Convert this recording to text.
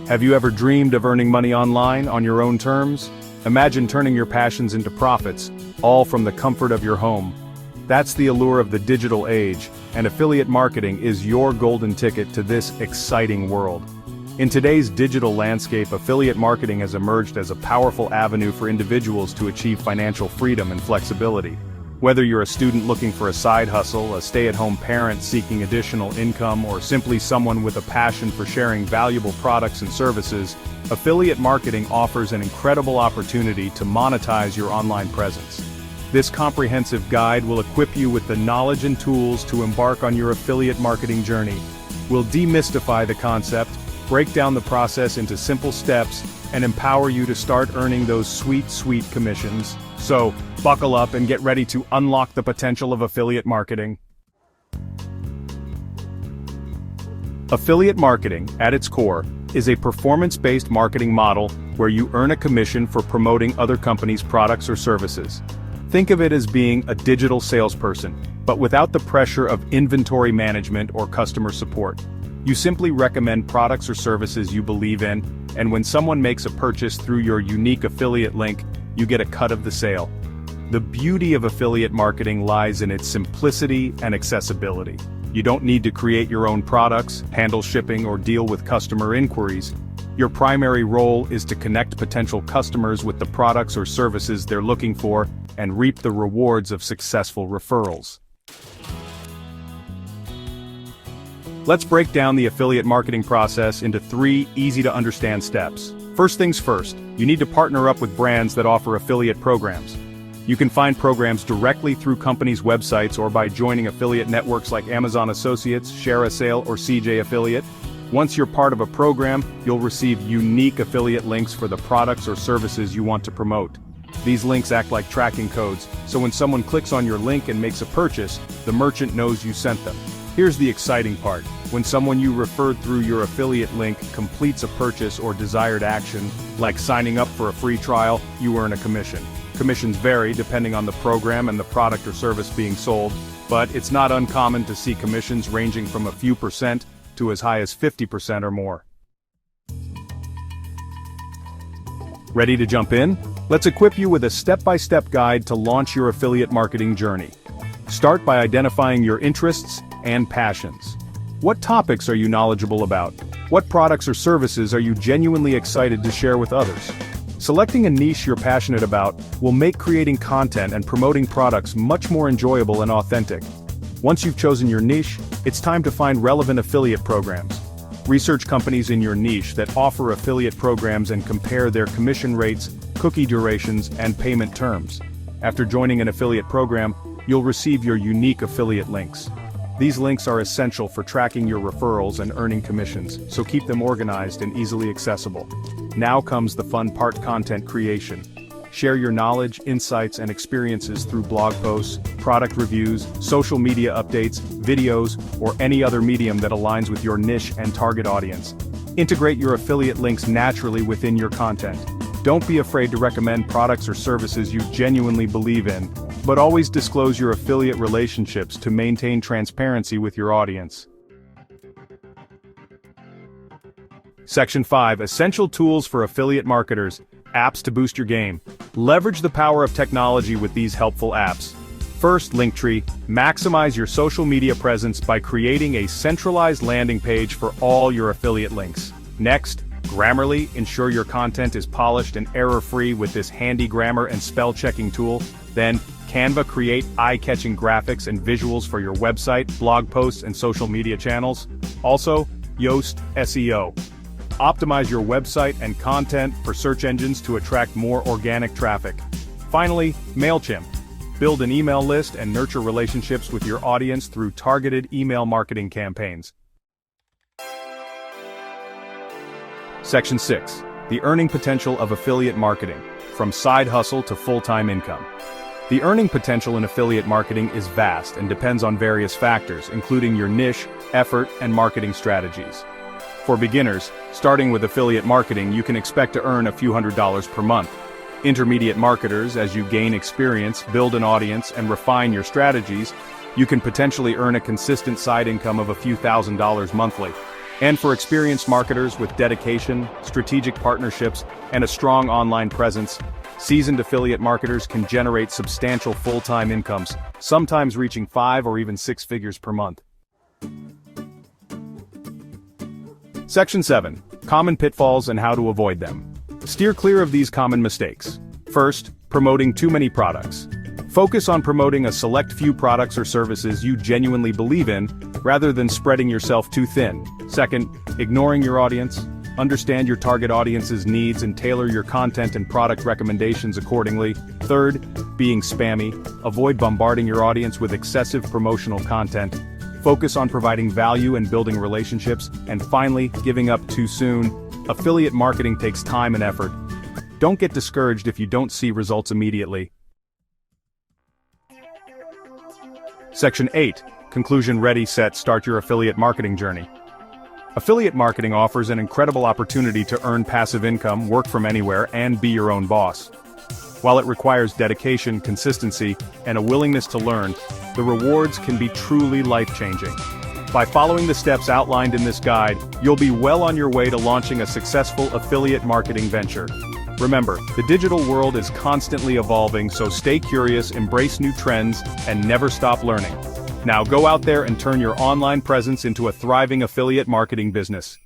Have you ever dreamed of earning money online on your own terms? Imagine turning your passions into profits, all from the comfort of your home. That's the allure of the digital age, and affiliate marketing is your golden ticket to this exciting world. In today's digital landscape, affiliate marketing has emerged as a powerful avenue for individuals to achieve financial freedom and flexibility. Whether you're a student looking for a side hustle, a stay-at-home parent seeking additional income, or simply someone with a passion for sharing valuable products and services, affiliate marketing offers an incredible opportunity to monetize your online presence. This comprehensive guide will equip you with the knowledge and tools to embark on your affiliate marketing journey. We'll demystify the concept, break down the process into simple steps, and empower you to start earning those sweet commissions. So, buckle up and get ready to unlock the potential of affiliate marketing. Affiliate marketing, at its core, is a performance-based marketing model where you earn a commission for promoting other companies' products or services. Think of it as being a digital salesperson, but without the pressure of inventory management or customer support. You simply recommend products or services you believe in, and when someone makes a purchase through your unique affiliate link, you get a cut of the sale. The beauty of affiliate marketing lies in its simplicity and accessibility. You don't need to create your own products, handle shipping, or deal with customer inquiries. Your primary role is to connect potential customers with the products or services they're looking for and reap the rewards of successful referrals. Let's break down the affiliate marketing process into 3 easy-to-understand steps. First things first, you need to partner up with brands that offer affiliate programs. You can find programs directly through companies' websites or by joining affiliate networks like Amazon Associates, Share a Sale, or CJ Affiliate. Once you're part of a program, you'll receive unique affiliate links for the products or services you want to promote. These links act like tracking codes, so when someone clicks on your link and makes a purchase, the merchant knows you sent them. Here's the exciting part. When someone you referred through your affiliate link completes a purchase or desired action, like signing up for a free trial, you earn a commission. Commissions vary depending on the program and the product or service being sold, but it's not uncommon to see commissions ranging from a few percent to as high as 50% or more. Ready to jump in? Let's equip you with a step-by-step guide to launch your affiliate marketing journey. Start by identifying your interests and passions. What topics are you knowledgeable about? What products or services are you genuinely excited to share with others? Selecting a niche you're passionate about will make creating content and promoting products much more enjoyable and authentic. Once you've chosen your niche, it's time to find relevant affiliate programs. Research companies in your niche that offer affiliate programs and compare their commission rates, cookie durations, and payment terms. After joining an affiliate program, you'll receive your unique affiliate links. These links are essential for tracking your referrals and earning commissions, so keep them organized and easily accessible. Now comes the fun part: content creation. Share your knowledge, insights, and experiences through blog posts, product reviews, social media updates, videos, or any other medium that aligns with your niche and target audience. Integrate your affiliate links naturally within your content. Don't be afraid to recommend products or services you genuinely believe in, but always disclose your affiliate relationships to maintain transparency with your audience. Section 5. Essential tools for affiliate marketers. Apps to boost your game. Leverage the power of technology with these helpful apps. First, Linktree. Maximize your social media presence by creating a centralized landing page for all your affiliate links. Next, Grammarly. Ensure your content is polished and error-free with this handy grammar and spell-checking tool. Then, Canva. Create eye-catching graphics and visuals for your website, blog posts, and social media channels. Also, Yoast SEO. Optimize your website and content for search engines to attract more organic traffic. Finally, MailChimp. Build an email list and nurture relationships with your audience through targeted email marketing campaigns. Section 6. The earning potential of affiliate marketing, from side hustle to full-time income. The earning potential in affiliate marketing is vast and depends on various factors, including your niche, effort, and marketing strategies. For beginners, starting with affiliate marketing, you can expect to earn a few $100s per month. Intermediate marketers, as you gain experience, build an audience, and refine your strategies, you can potentially earn a consistent side income of a few $1,000s monthly. And for experienced marketers with dedication, strategic partnerships, and a strong online presence, seasoned affiliate marketers can generate substantial full-time incomes, sometimes reaching 5 or even 6 figures per month. Section 7. Common pitfalls and how to avoid them. Steer clear of these common mistakes. First, promoting too many products. Focus on promoting a select few products or services you genuinely believe in, rather than spreading yourself too thin. Second, ignoring your audience. Understand your target audience's needs and tailor your content and product recommendations accordingly. Third, being spammy. Avoid bombarding your audience with excessive promotional content. Focus on providing value and building relationships. And finally, giving up too soon. Affiliate marketing takes time and effort. Don't get discouraged if you don't see results immediately. Section 8. Conclusion. Ready, set, start your affiliate marketing journey. Affiliate marketing offers an incredible opportunity to earn passive income, work from anywhere, and be your own boss. While it requires dedication, consistency, and a willingness to learn, the rewards can be truly life-changing. By following the steps outlined in this guide, you'll be well on your way to launching a successful affiliate marketing venture. Remember, the digital world is constantly evolving, so stay curious, embrace new trends, and never stop learning. Now go out there and turn your online presence into a thriving affiliate marketing business.